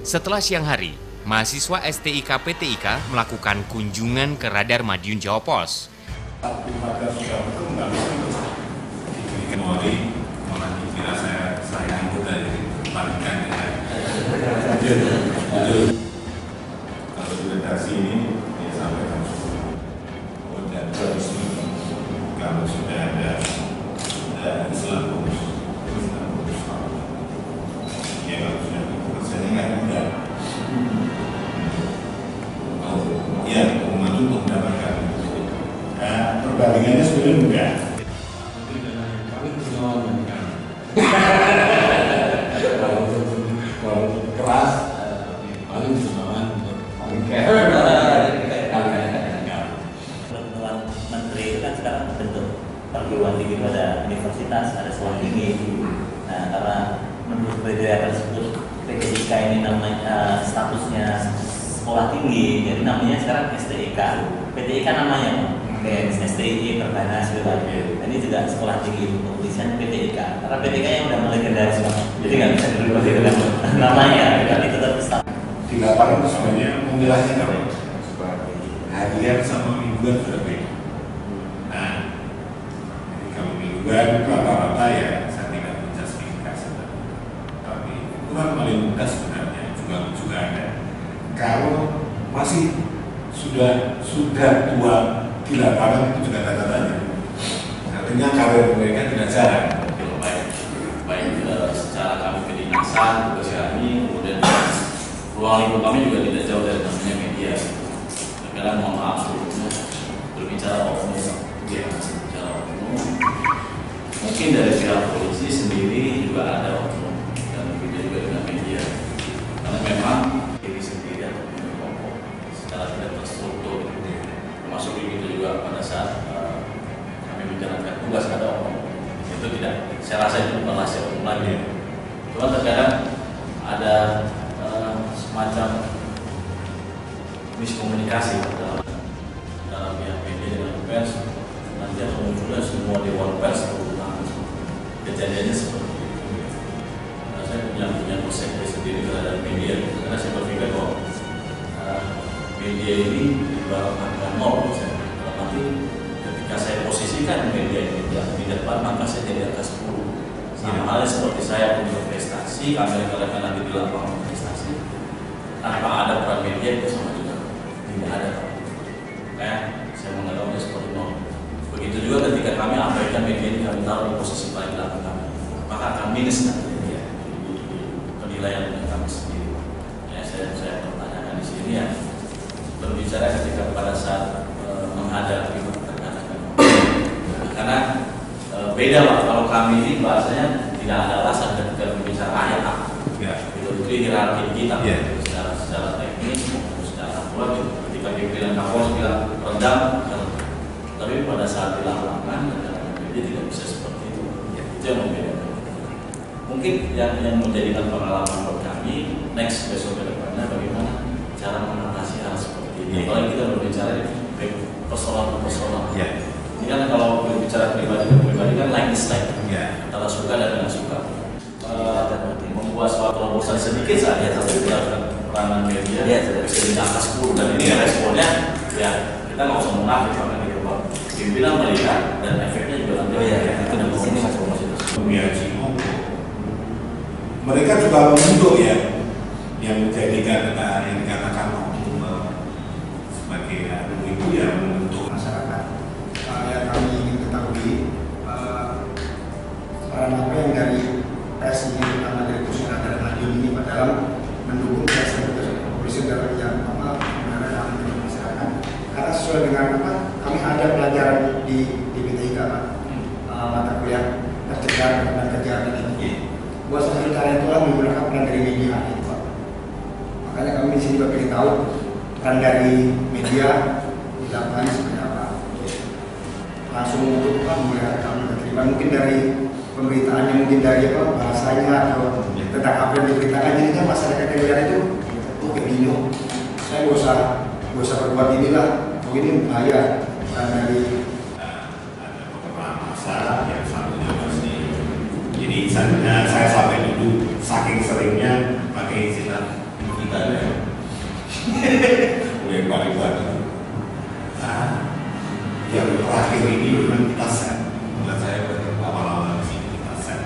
Setelah siang hari, mahasiswa STIK PTIK melakukan kunjungan ke Radar Madiun Jawa Pos. Kalau redaksi ini ya sampaikan dan kalau sudah ada selalu ya kalau sudah kerjanya nggak mudah ya membantu untuk mendapatkan perbandingannya sebenarnya mudah. Kalau keras paling persoalan Pertemuan menteri itu kan sekarang bentuk perguruan tinggi, ada universitas, ada sekolah tinggi. Nah, karena menurut kriteria tersebut PTIK ini namanya statusnya sekolah tinggi, jadi namanya sekarang STIK. PTIK namanya STI Perbanas gitu kan. Ini juga sekolah tinggi untuk tulisan PTIK. Karena PTIK yang udah mulai legendaris, jadi nggak bisa dirubah gitu kan namanya. Tapi tetap status. Di lapangan sebenarnya memilahnya kalau harian sama mingguan sudah beda. Nah, jadi kalau mingguan rata-rata ya saya tidak menjustifikasi, tapi ukuran paling mudah sebenarnya juga ada. Kalau masih sudah tua di lapangan itu juga tanda-tanda. Artinya karir mereka tidak jarang. Baik secara kami kedinasan, tugas kami, kemudian ruang lingkup kami juga tidak jauh dari namanya media. Kadang mohon maaf sebelumnya berbicara oknum, berbicara oknum. Mungkin dari pihak polisi sendiri juga ada oknum dan begitu juga dengan media. Karena memang diri sendiri atau kelompok secara tidak terstruktur, termasuk begitu juga pada saat kami menjalankan tugas ada oknum. Itu tidak, saya rasa itu bukan rahasia umum lagi. Cuma terkadang ada semacam miskomunikasi dalam pihak media dengan pers, nanti akan munculnya semua dewan pers berhubungan. Kejadiannya seperti itu. Nah, saya punya konsep sendiri terhadap media, karena saya berpikir bahwa media ini ibarat angka nol. Nanti ketika saya posisikan media ini di depan, maka saya jadi angka 10. Sama halnya seperti saya punya prestasi, kami rekan-rekan nanti di lapangan prestasi, tanpa ada peran media itu sama juga tidak ada. Saya menganggapnya seperti nol. Begitu juga ketika kami abaikan media ini, kami taruh di posisi paling belakang kami, maka akan minus nanti media di penilaian kami sendiri. Ya, saya pertanyakan di sini ya, berbicara ketika pada saat menghadapi rekan-rekan, karena beda lah kalau kami ini bahasanya tidak ada alasan ketika berbicara ayat itu hierarki kita secara teknis maupun secara aktual. Ketika pimpinan Kapolres bilang rendam, tapi pada saat di lapangan dia tidak bisa seperti itu. Itu yang membedakan. Mungkin yang menjadikan pengalaman buat kami next besok ke depannya bagaimana cara mengatasi hal seperti ini. Apalagi kita berbicara persoalan. Ini kan kalau berbicara pribadi kan like dislike, antara suka dan tidak suka. Membuat suatu terobosan sedikit saja, tapi berdasarkan peranan media bisa di angka 10. Dan ini responnya ya kita nggak usah munafik karena gitu Pak. Pimpinan melihat dan efeknya juga nanti. Itu di sini masih mereka juga membentuk ya yang menjadikan yang dikatakan oknum sebagai itu ya membentuk masyarakat. Yang kami ingin ketahui peran apa yang dari pers ini, terutama dari Pusat Radar Madiun ini dalam mendukung kepolisian dalam yang mengarahkan masyarakat. Karena sesuai dengan kami ada pelajaran di PTIK mata kuliah pencegahan dan kegiatan ini. Buat salah cara itulah menggunakan peran dari media itu Pak. Makanya kami di sini juga ingin tahu peran dari media di lapangan seperti apa. Langsung untuk memelihara kami terima mungkin dari pemberitaannya, mungkin dari bahasanya atau tentang apa yang diberitakan. Jadinya masyarakat yang lihat itu bingung. Saya nggak usah berbuat inilah, mungkin bahaya. Bukan dari ada beberapa masalah yang satunya pasti. Jadi saya sampai dulu saking seringnya pakai istilah kita ya. Lempar batu. Nah, yang terakhir ini memang kita set. Buat saya lama-lama di sini kita set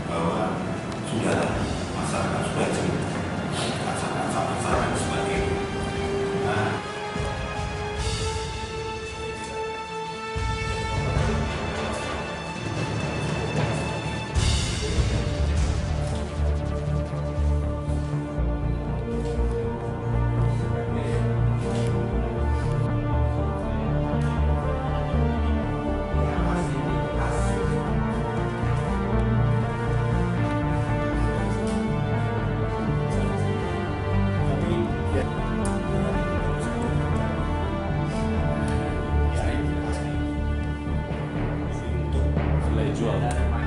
bahwa sudah masyarakat sudah jenuh, kaca-kaca dan sebagainya. Nah, Nilai jual.